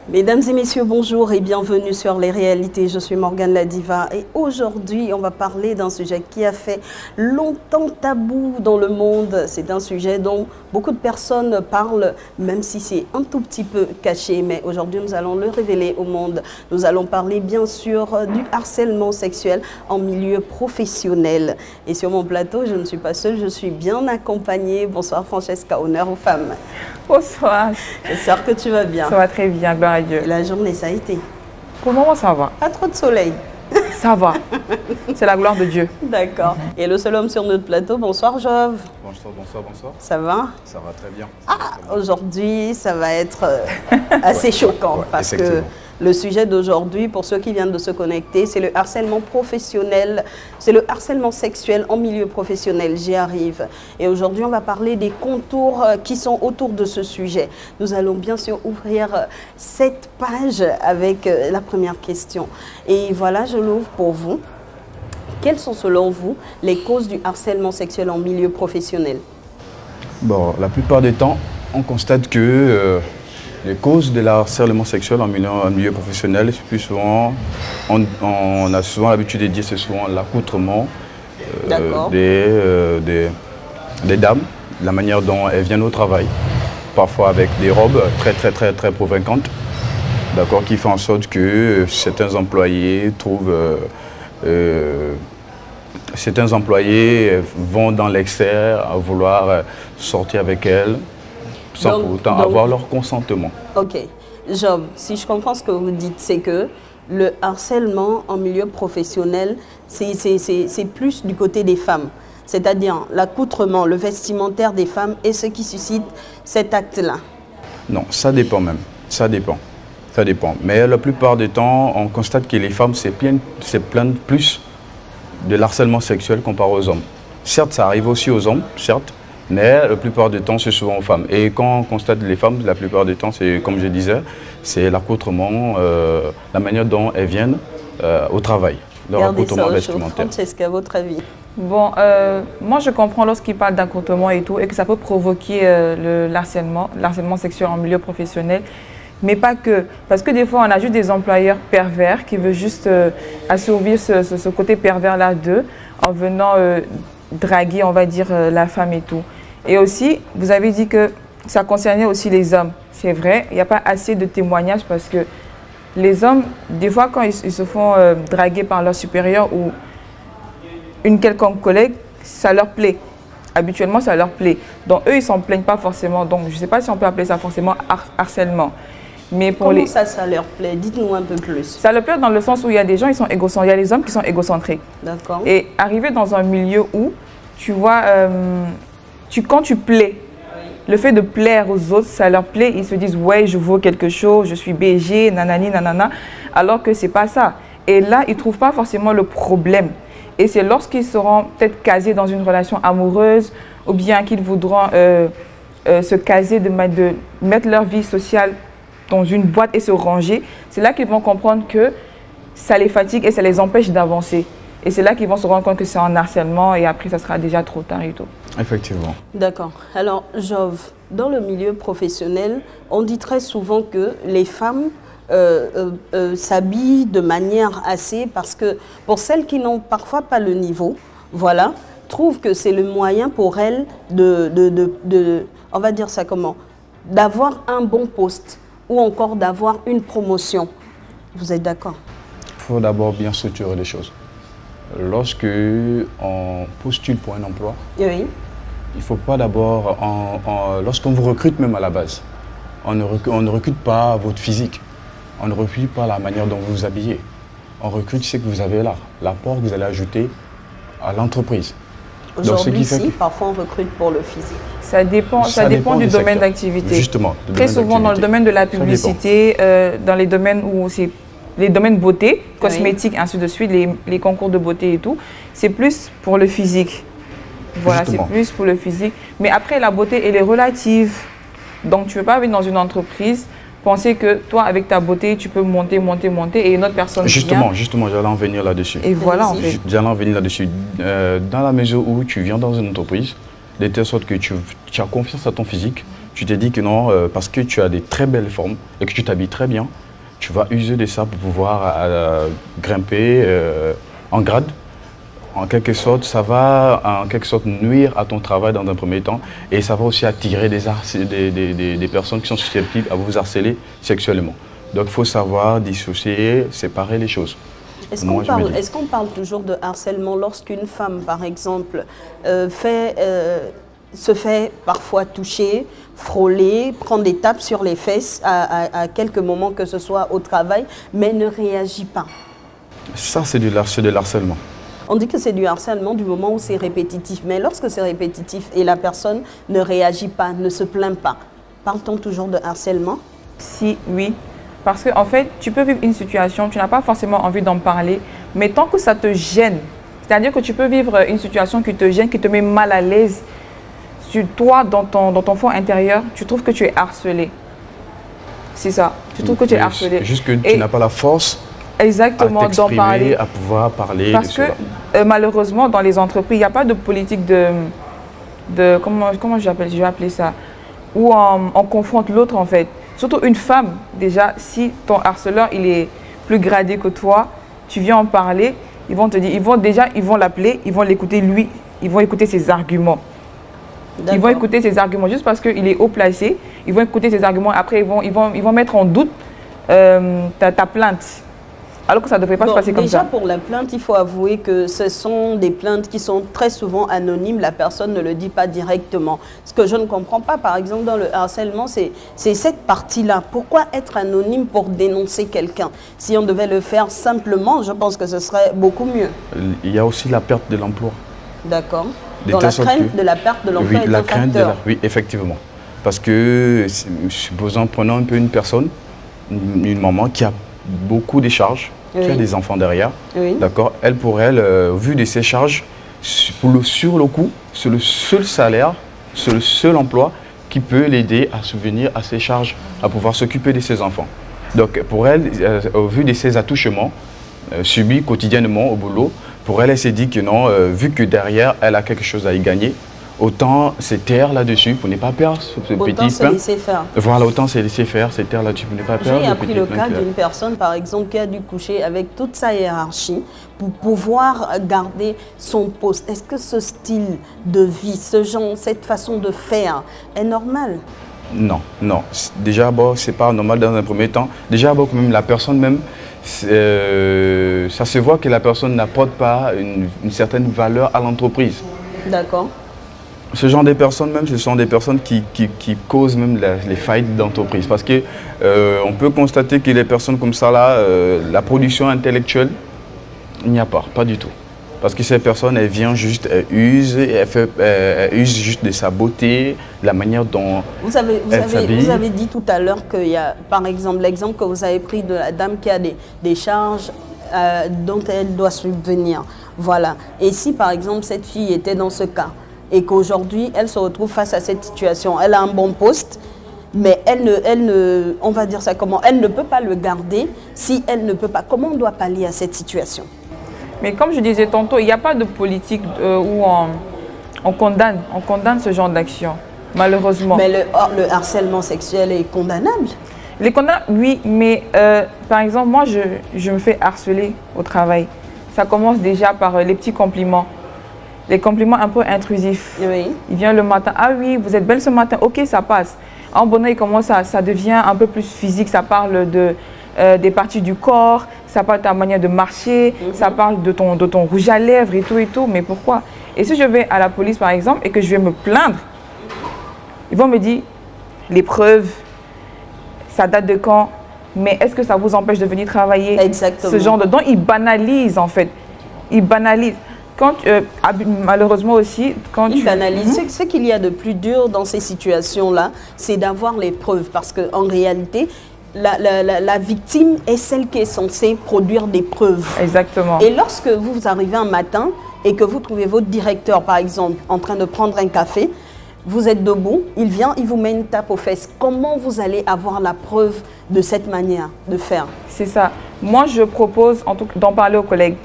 Mesdames et messieurs, bonjour et bienvenue sur Les Réalités. Je suis Morgane la Diva et aujourd'hui, on va parler d'un sujet qui a fait longtemps tabou dans le monde. C'est un sujet dont beaucoup de personnes parlent, même si c'est un tout petit peu caché. Mais aujourd'hui, nous allons le révéler au monde. Nous allons parler bien sûr du harcèlement sexuel en milieu professionnel. Et sur mon plateau, je ne suis pas seule, je suis bien accompagnée. Bonsoir Francesca, honneur aux femmes. Bonsoir. J'espère que tu vas bien. Ça va très bien, gloire à Dieu. Et la journée, ça a été? Pour le moment, ça va. Pas trop de soleil. Ça va. C'est la gloire de Dieu. D'accord. Et le seul homme sur notre plateau, bonsoir Jove. Bonsoir, bonsoir, bonsoir. Ça va? Ça va très bien. Aujourd'hui, ça va être assez choquant parce que le sujet d'aujourd'hui, pour ceux qui viennent de se connecter, c'est le harcèlement professionnel, c'est le harcèlement sexuel en milieu professionnel. J'y arrive. Et aujourd'hui, on va parler des contours qui sont autour de ce sujet. Nous allons bien sûr ouvrir cette page avec la première question. Et voilà, je l'ouvre pour vous. Quelles sont selon vous les causes du harcèlement sexuel en milieu professionnel? Bon, la plupart des temps, on constate que les causes de harcèlement sexuel en milieu professionnel, plus souvent, on a souvent l'habitude de dire c'est souvent l'accoutrement des dames, la manière dont elles viennent au travail, parfois avec des robes très provocantes, d'accord, qui fait en sorte que certains employés vont dans l'excès à vouloir sortir avec elles, sans pour autant avoir leur consentement. Ok. Job, si je comprends ce que vous dites, c'est que le harcèlement en milieu professionnel, c'est plus du côté des femmes. C'est-à-dire l'accoutrement, le vestimentaire des femmes est ce qui suscite cet acte-là. Non, ça dépend même. Ça dépend. Ça dépend. Mais la plupart du temps, on constate que les femmes se plaignent plus de l'harcèlement sexuel comparé aux hommes. Certes, ça arrive aussi aux hommes, certes, mais la plupart du temps, c'est souvent aux femmes. Et quand on constate les femmes, la plupart du temps, c'est comme je disais, c'est l'accoutrement, la manière dont elles viennent au travail, leur accoutrement vestimentaire. Francesca, votre avis? Bon, moi je comprends lorsqu'il parle d'accoutrement et tout, et que ça peut provoquer l'harcèlement sexuel en milieu professionnel, mais pas que. Parce que des fois, on a juste des employeurs pervers qui veulent juste assouvir ce côté pervers-là d'eux, en venant draguer, on va dire, la femme et tout. Et aussi, vous avez dit que ça concernait aussi les hommes. C'est vrai, il n'y a pas assez de témoignages parce que les hommes, des fois, quand ils se font draguer par leur supérieur ou une quelconque collègue, ça leur plaît. Habituellement, ça leur plaît. Donc, eux, ils ne s'en plaignent pas forcément. Donc, je ne sais pas si on peut appeler ça forcément harcèlement. Mais pour Comment ça leur plaît? Dites-nous un peu plus. Ça leur plaît dans le sens où il y a des gens, ils sont égocentriques. Il y a les hommes qui sont égocentriques. D'accord. Et arriver dans un milieu où, tu vois, quand tu plais, le fait de plaire aux autres, ça leur plaît. Ils se disent, ouais, je vaux quelque chose, je suis BG, nanani, nanana. Alors que ce n'est pas ça. Et là, ils ne trouvent pas forcément le problème. Et c'est lorsqu'ils seront peut-être casés dans une relation amoureuse ou bien qu'ils voudront se caser, de mettre leur vie sociale dans une boîte et se ranger, c'est là qu'ils vont comprendre que ça les fatigue et ça les empêche d'avancer. Et c'est là qu'ils vont se rendre compte que c'est un harcèlement et après, ça sera déjà trop tard et tout. Effectivement. D'accord. Alors, Jove, dans le milieu professionnel, on dit très souvent que les femmes s'habillent de manière assez, parce que pour celles qui n'ont parfois pas le niveau, voilà, trouvent que c'est le moyen pour elles on va dire ça comment, d'avoir un bon poste ou encore d'avoir une promotion. Vous êtes d'accord? Il faut d'abord bien structurer les choses. Lorsque on postule pour un emploi, oui, il ne faut pas d'abord, lorsqu'on vous recrute même à la base, on ne recrute pas votre physique, on ne recrute pas la manière dont vous vous habillez. On recrute ce que vous avez là, l'apport que vous allez ajouter à l'entreprise. Aujourd'hui, si, parfois on recrute pour le physique. Ça dépend du domaine d'activité. Justement. Très souvent dans le domaine de la publicité, dans les domaines où c'est les domaines beauté, cosmétique, oui, ainsi de suite, les concours de beauté et tout, c'est plus pour le physique. Voilà, c'est plus pour le physique. Mais après, la beauté, elle est relative. Donc, tu ne veux pas venir dans une entreprise, penser que toi, avec ta beauté, tu peux monter et une autre personne Justement, vient. j'allais en venir là-dessus. Et voilà, en fait. J'allais en venir là-dessus. Dans la mesure où tu viens dans une entreprise, de telle sorte que tu as confiance à ton physique, tu te dis que non, parce que tu as des très belles formes et que tu t'habilles très bien, tu vas user de ça pour pouvoir grimper en grade. En quelque sorte, ça va en quelque sorte nuire à ton travail dans un premier temps et ça va aussi attirer des personnes qui sont susceptibles à vous harceler sexuellement. Donc il faut savoir dissocier, séparer les choses. Est-ce qu'on parle toujours de harcèlement lorsqu'une femme, par exemple, se fait parfois toucher, frôler, prendre des tapes sur les fesses à quelques moments, que ce soit au travail, mais ne réagit pas? Ça, c'est de l'harcèlement. On dit que c'est du harcèlement du moment où c'est répétitif. Mais lorsque c'est répétitif et la personne ne réagit pas, ne se plaint pas, parle-t-on toujours de harcèlement? Si, oui. Parce qu'en fait, tu peux vivre une situation, tu n'as pas forcément envie d'en parler, mais tant que ça te gêne, c'est-à-dire que tu peux vivre une situation qui te gêne, qui te met mal à l'aise, sur toi, dans ton fond intérieur, tu trouves que tu es harcelé. C'est ça. Tu trouves que tu es harcelé. Juste que tu n'as pas la force. Exactement, d'en parler. À pouvoir parler. Parce que malheureusement, dans les entreprises, il n'y a pas de politique comment je vais appeler ça, où on confronte l'autre en fait. Surtout une femme, déjà, si ton harceleur il est plus gradé que toi, tu viens en parler, ils vont te dire, ils vont l'appeler, ils vont l'écouter lui, ils vont écouter ses arguments. Ils vont écouter ses arguments juste parce qu'il est haut placé, ils vont écouter ses arguments, après ils vont mettre en doute ta plainte. Alors que ça ne devrait pas se passer comme ça. Déjà, pour la plainte, il faut avouer que ce sont des plaintes qui sont très souvent anonymes. La personne ne le dit pas directement. Ce que je ne comprends pas, par exemple, dans le harcèlement, c'est cette partie-là. Pourquoi être anonyme pour dénoncer quelqu'un? Si on devait le faire simplement, je pense que ce serait beaucoup mieux. Il y a aussi la perte de l'emploi. D'accord. Dans la crainte de la perte de l'emploi est un facteur. Oui, effectivement. Parce que, supposons, prenons un peu une personne, une maman qui a beaucoup de charges, qui a des enfants derrière, d'accord. Elle, pour elle, vu de ses charges, sur le coup, c'est le seul salaire, c'est le seul emploi qui peut l'aider à subvenir à ses charges, à pouvoir s'occuper de ses enfants. Donc pour elle, au vu de ses attouchements subis quotidiennement au boulot, pour elle, elle s'est dit que non, vu que derrière, elle a quelque chose à y gagner, autant se taire là-dessus pour ne pas perdre ce petit pain. Autant se laisser faire. Voilà, autant se laisser faire, se taire là-dessus pour ne pas perdre. J'ai appris le cas d'une personne, par exemple, qui a dû coucher avec toute sa hiérarchie pour pouvoir garder son poste. Est-ce que ce style de vie, cette façon de faire est normale? Non, non. Déjà, bon, c'est pas normal dans un premier temps. Déjà, bon, même la personne même, ça se voit que la personne n'apporte pas une certaine valeur à l'entreprise. D'accord. Ce genre de personnes même, ce sont des personnes qui causent même les faillites d'entreprise. Parce que on peut constater que les personnes comme ça, là, la production intellectuelle, il n'y a pas du tout. Parce que ces personnes, elles viennent juste, elles usent juste de sa beauté, de la manière dont vous avez dit tout à l'heure qu'il y a, par exemple, l'exemple que vous avez pris de la dame qui a des charges dont elle doit subvenir. Voilà. Et si, par exemple, cette fille était dans ce cas, et qu'aujourd'hui, elle se retrouve face à cette situation. Elle a un bon poste, mais on va dire ça comment, elle ne peut pas le garder si elle ne peut pas. Comment on doit pallier à cette situation? Mais comme je disais tantôt, il n'y a pas de politique où on condamne ce genre d'action, malheureusement. Mais le harcèlement sexuel est condamnable? Les condamnables, oui, mais par exemple, moi, je me fais harceler au travail. Ça commence déjà par les petits compliments. Les compliments un peu intrusifs. Oui. Il vient le matin, ah oui, vous êtes belle ce matin, ok, ça passe. En bonheur, il commence ça devient un peu plus physique, ça parle des parties du corps, ça parle de ta manière de marcher, ça parle de ton rouge à lèvres et tout, mais pourquoi? Et si je vais à la police par exemple et que je vais me plaindre, ils vont me dire, les preuves, ça date de quand? Mais est-ce que ça vous empêche de venir travailler? Exactement. Ce genre de... Donc, ils banalisent en fait, ils banalisent. Malheureusement aussi, quand il banalise. Ce qu'il y a de plus dur dans ces situations-là, c'est d'avoir les preuves. Parce qu'en réalité, la victime est celle qui est censée produire des preuves. Exactement. Et lorsque vous arrivez un matin et que vous trouvez votre directeur, par exemple, en train de prendre un café, vous êtes debout, il vient, il vous met une tape aux fesses. Comment vous allez avoir la preuve de cette manière de faire? C'est ça. Moi, je propose en tout cas d'en parler aux collègues.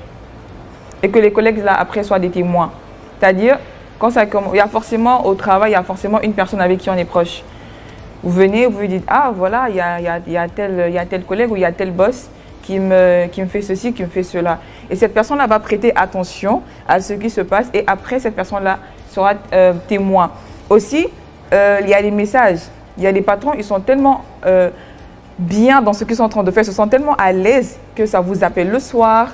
Et que les collègues, là, après, soient des témoins. C'est-à-dire, quand ça commence, il y a forcément, au travail, il y a forcément une personne avec qui on est proche. Vous venez, vous lui dites, ah voilà, il y a tel collègue ou il y a tel boss qui me fait ceci, qui me fait cela. Et cette personne-là va prêter attention à ce qui se passe et après, cette personne-là sera témoin. Aussi, il y a des messages. Il y a des patrons, ils sont tellement bien dans ce qu'ils sont en train de faire, ils se sentent tellement à l'aise que ça vous appelle le soir,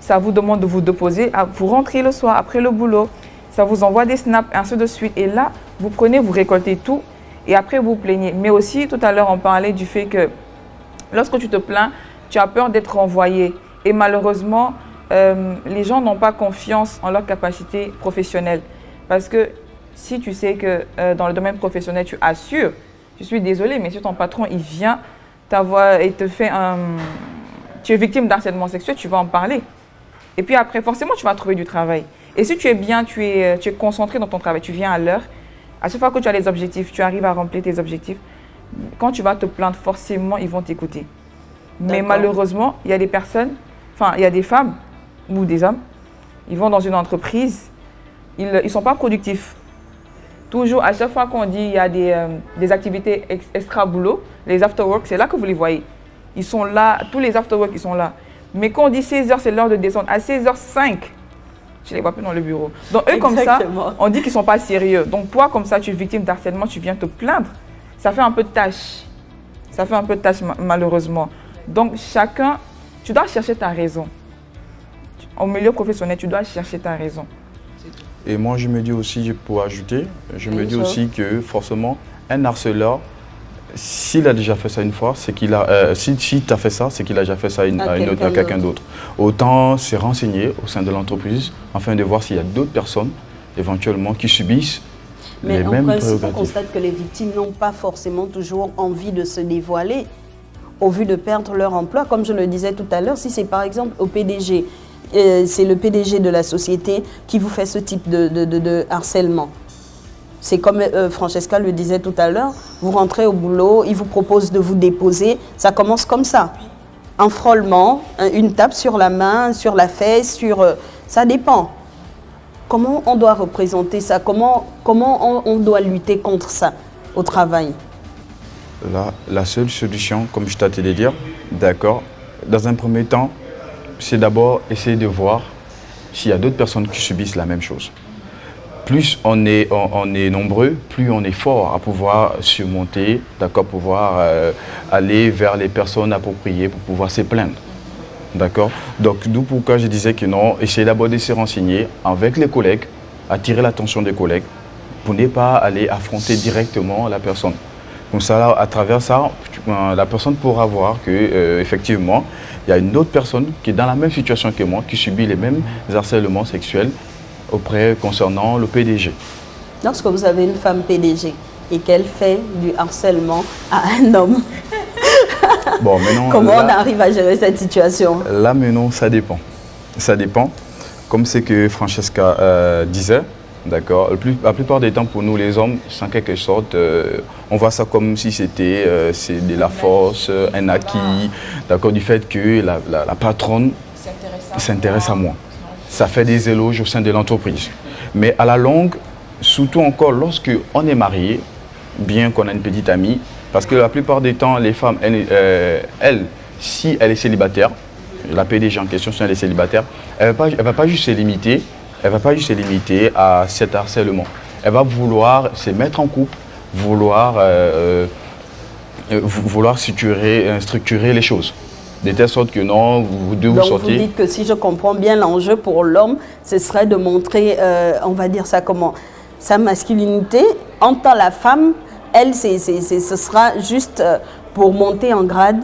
ça vous demande de vous déposer, vous rentrez le soir après le boulot, ça vous envoie des snaps, ainsi de suite. Et là, vous prenez, vous récoltez tout et après vous plaignez. Mais aussi, tout à l'heure, on parlait du fait que lorsque tu te plains, tu as peur d'être renvoyé. Et malheureusement, les gens n'ont pas confiance en leur capacité professionnelle. Parce que si tu sais que dans le domaine professionnel, tu assures, je suis désolée, mais si ton patron, il vient t'avoir et te fait un... Tu es victime d'harcèlement sexuel, tu vas en parler. Et puis après, forcément, tu vas trouver du travail. Et si tu es bien, tu es concentré dans ton travail, tu viens à l'heure, à chaque fois que tu as les objectifs, tu arrives à remplir tes objectifs, quand tu vas te plaindre, forcément, ils vont t'écouter. Mais malheureusement, il y a des personnes, enfin, il y a des femmes ou des hommes, ils vont dans une entreprise, ils ne sont pas productifs. Toujours, à chaque fois qu'on dit qu'il y a des activités extra-boulot, les after-work, c'est là que vous les voyez. Ils sont là, tous les after-work, ils sont là. Mais quand on dit 16h, c'est l'heure de descendre. À 16h05, tu ne les vois plus dans le bureau. Donc eux, comme ça, on dit qu'ils ne sont pas sérieux. Donc toi, comme ça, tu es victime d'harcèlement, tu viens te plaindre. Ça fait un peu de tâche. Ça fait un peu de tâche, malheureusement. Donc chacun, tu dois chercher ta raison. Au milieu professionnel, tu dois chercher ta raison. Et moi, je me dis aussi, pour ajouter, je me dis aussi que forcément, un harceleur, s'il a déjà fait ça une fois, c'est qu'il a, si tu as fait ça, c'est qu'il a déjà fait ça à quelqu'un d'autre. Autant se renseigner au sein de l'entreprise, afin de voir s'il y a d'autres personnes, éventuellement, qui subissent les mêmes prérogatives. On constate que les victimes n'ont pas forcément toujours envie de se dévoiler au vu de perdre leur emploi. Comme je le disais tout à l'heure, si c'est par exemple au PDG, c'est le PDG de la société qui vous fait ce type de harcèlement. C'est comme Francesca le disait tout à l'heure, vous rentrez au boulot, il vous propose de vous déposer, ça commence comme ça. Un frôlement, une tape sur la main, sur la fesse, ça dépend. Comment on doit représenter ça? Comment on doit lutter contre ça au travail? Là, la seule solution, comme je t'ai dit dire, d'accord, dans un premier temps, c'est d'abord essayer de voir s'il y a d'autres personnes qui subissent la même chose. Plus on est nombreux, plus on est fort à pouvoir surmonter, d'accord, pouvoir aller vers les personnes appropriées pour pouvoir se plaindre. D'accord? Donc, d'où pourquoi je disais que non, essayer d'abord de se renseigner avec les collègues, attirer l'attention des collègues, pour ne pas aller affronter directement la personne. Comme ça, là, à travers ça, la personne pourra voir que effectivement, il y a une autre personne qui est dans la même situation que moi, qui subit les mêmes harcèlements sexuels concernant le PDG. Lorsque vous avez une femme PDG et qu'elle fait du harcèlement à un homme, bon, maintenant, comment on arrive à gérer cette situation? Là, maintenant, ça dépend. Ça dépend. Comme c'est que Francesca disait, d'accord. La plupart des temps, pour nous, les hommes, c'est en quelque sorte, on voit ça comme si c'était de la force, un acquis, d'accord, du fait que la patronne s'intéresse à moi. Ça fait des éloges au sein de l'entreprise. Mais à la longue, surtout encore lorsque on est marié, bien qu'on a une petite amie, parce que la plupart des temps, les femmes, elle, si elle est célibataire, la PDG en question, si elle est célibataire, elle ne va pas juste se limiter. Elle ne va pas juste se limiter à cet harcèlement. Elle va vouloir se mettre en couple, vouloir structurer les choses. De telle sorte que non, vous devez vous sortir. Donc vous dites que si je comprends bien l'enjeu pour l'homme, ce serait de montrer, on va dire ça comment, sa masculinité. En tant que la femme, elle, ce sera juste pour monter en grade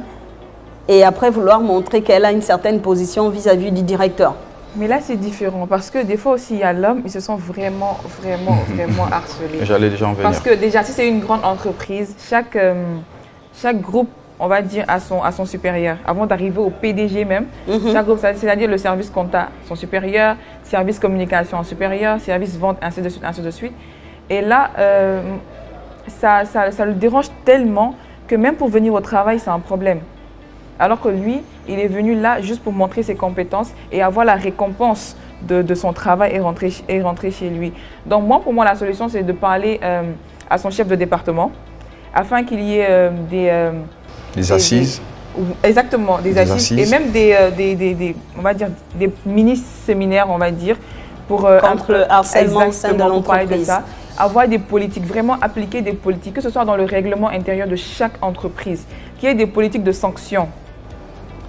et après vouloir montrer qu'elle a une certaine position vis-à-vis du directeur. Mais là, c'est différent parce que des fois aussi, il y a l'homme, ils se sent vraiment harcelés. J'allais déjà en venir. Parce que déjà, si c'est une grande entreprise, chaque groupe, on va dire, a son supérieur. Avant d'arriver au PDG même, chaque groupe, c'est-à-dire le service compta, son supérieur, service communication, supérieur, service vente, ainsi de suite. Et là, ça le dérange tellement que même pour venir au travail, c'est un problème. Alors que lui, il est venu là juste pour montrer ses compétences et avoir la récompense de son travail et rentrer chez lui. Donc moi, pour moi, la solution, c'est de parler à son chef de département, afin qu'il y ait des assises. Exactement, des assises et même on va dire, des mini-séminaires, on va dire, pour contre le harcèlement au sein de l'entreprise. Avoir des politiques, vraiment appliquer des politiques, que ce soit dans le règlement intérieur de chaque entreprise, qu'il y ait des politiques de sanctions.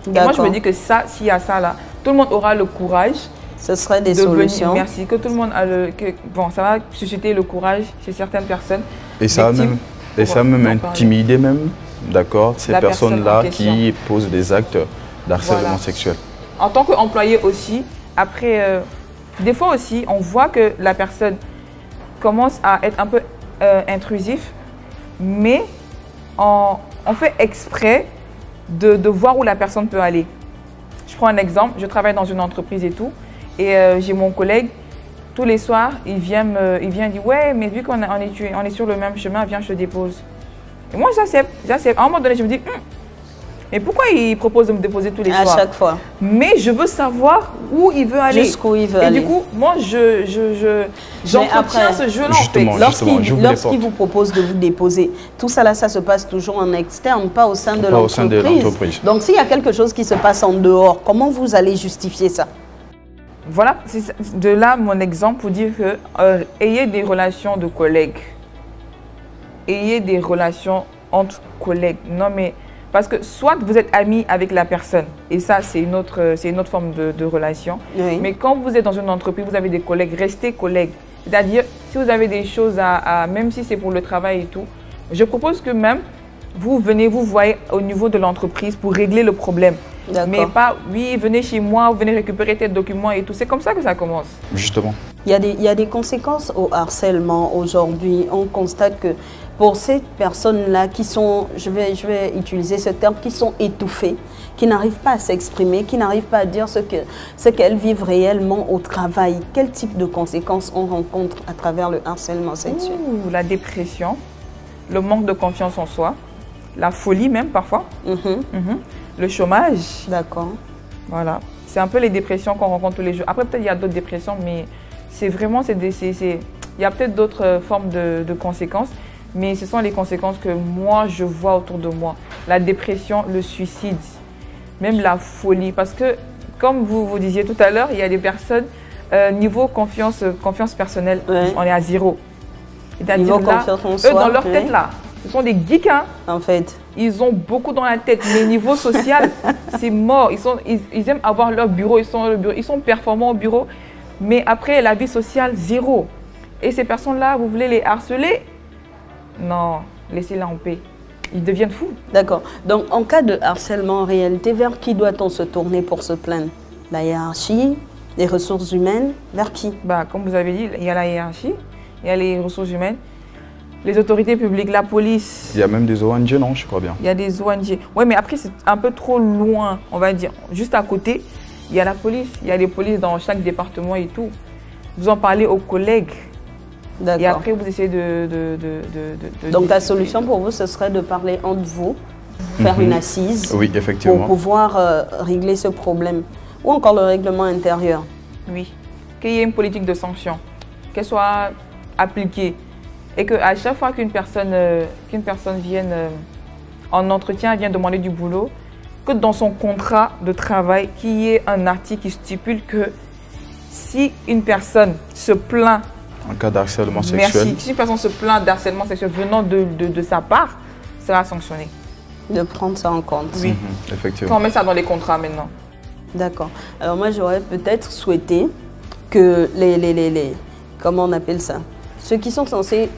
Et moi, je me dis que ça, s'il y a ça là, tout le monde aura le courage. Ce serait des solutions. Merci, que tout le monde a bon, ça va susciter le courage chez certaines personnes. Et ça va même intimider même, d'accord, ces personnes-là qui posent des actes d'harcèlement sexuel. En tant qu'employé aussi, après, des fois aussi, on voit que la personne commence à être un peu intrusif, mais on fait exprès de voir où la personne peut aller. Je prends un exemple, je travaille dans une entreprise et tout, et j'ai mon collègue, tous les soirs, il vient dire « Ouais, mais vu qu'on est sur le même chemin, viens, je te dépose. » Et moi, j'accepte. À un moment donné, je me dis mais pourquoi il propose de me déposer tous les soirs? À chaque fois. Mais je veux savoir où il veut aller. Jusqu'où il veut aller. Et du coup, moi, j'entretiens ce jeu-là, en fait. Lorsqu'il vous propose de vous déposer, tout ça là, ça se passe toujours en externe, pas au sein de l'entreprise. Donc, s'il y a quelque chose qui se passe en dehors, comment vous allez justifier ça? Voilà, c'est de là mon exemple pour dire que ayez des relations de collègues. Ayez des relations entre collègues. Non, mais parce que soit vous êtes amis avec la personne, et ça, c'est une autre forme de relation. Oui. Mais quand vous êtes dans une entreprise, vous avez des collègues, restez collègues. C'est-à-dire, si vous avez des choses même si c'est pour le travail et tout, je propose que même, vous venez, vous voyez au niveau de l'entreprise pour régler le problème. Mais pas, oui, venez chez moi, vous venez récupérer tes documents et tout. C'est comme ça que ça commence. Justement. Il y a des conséquences au harcèlement aujourd'hui. On constate que pour ces personnes-là qui sont, je vais utiliser ce terme, qui sont étouffées, qui n'arrivent pas à s'exprimer, qui n'arrivent pas à dire ce qu'elles vivent réellement au travail, quel type de conséquences on rencontre à travers le harcèlement sexuel? La dépression, le manque de confiance en soi, la folie même parfois, le chômage. D'accord. Voilà, c'est un peu les dépressions qu'on rencontre tous les jours. Après, peut-être il y a d'autres dépressions, mais c'est vraiment, il y a peut-être d'autres formes de conséquences. Mais ce sont les conséquences que moi, je vois autour de moi. La dépression, le suicide, même la folie. Parce que, comme vous disiez tout à l'heure, il y a des personnes, niveau confiance personnelle, on est à 0. Niveau confiance en soi, eux, dans leur tête, là, ce sont des geeks, hein. En fait. Ils ont beaucoup dans la tête. Mais niveau social, c'est mort. Ils aiment avoir leur bureau, ils sont performants au bureau. Mais après, la vie sociale, 0. Et ces personnes-là, vous voulez les harceler? Non, laissez-les en paix. Ils deviennent fous. D'accord. Donc, en cas de harcèlement, en réalité, vers qui doit-on se tourner pour se plaindre? La hiérarchie, les ressources humaines, vers qui? Comme vous avez dit, il y a la hiérarchie, il y a les ressources humaines, les autorités publiques, la police. Il y a même des ONG, non, je crois bien. Il y a des ONG. Oui, mais après, c'est un peu trop loin, on va dire. Juste à côté, il y a la police. Il y a des polices dans chaque département et tout. Vous en parlez aux collègues. Et après, vous essayez Donc, la solution pour vous, ce serait de parler entre vous, faire une assise. Oui, effectivement. Pour pouvoir régler ce problème. Ou encore le règlement intérieur. Oui. Qu'il y ait une politique de sanction. Qu'elle soit appliquée. Et qu'à chaque fois qu'une personne vienne en entretien, vient demander du boulot, que dans son contrat de travail, qu'il y ait un article qui stipule que si une personne se plaint en cas d'harcèlement sexuel. Merci. Si une personne se plaint d'harcèlement sexuel venant de sa part, sera sanctionnée. De prendre ça en compte. Oui, effectivement. Quand on met ça dans les contrats maintenant. D'accord. Alors moi, j'aurais peut-être souhaité que comment on appelle ça? Ceux qui sont censés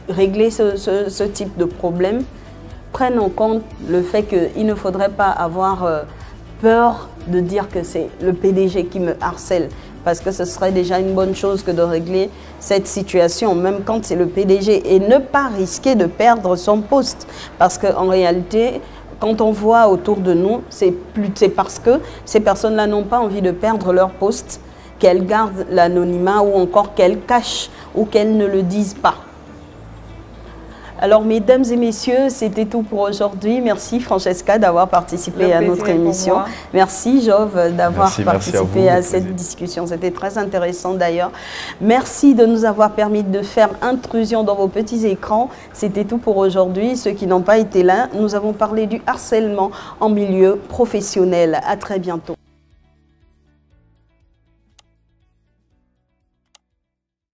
régler ce type de problème prennent en compte le fait qu'il ne faudrait pas avoir peur de dire que c'est le PDG qui me harcèle. Parce que ce serait déjà une bonne chose que de régler cette situation, même quand c'est le PDG, et ne pas risquer de perdre son poste. Parce qu'en réalité, quand on voit autour de nous, c'est parce que ces personnes-là n'ont pas envie de perdre leur poste, qu'elles gardent l'anonymat ou encore qu'elles cachent ou qu'elles ne le disent pas. Alors, mesdames et messieurs, c'était tout pour aujourd'hui. Merci Francesca d'avoir participé à notre émission. Merci Jove d'avoir participé à cette discussion. C'était très intéressant d'ailleurs. Merci de nous avoir permis de faire intrusion dans vos petits écrans. C'était tout pour aujourd'hui. Ceux qui n'ont pas été là, nous avons parlé du harcèlement en milieu professionnel. À très bientôt.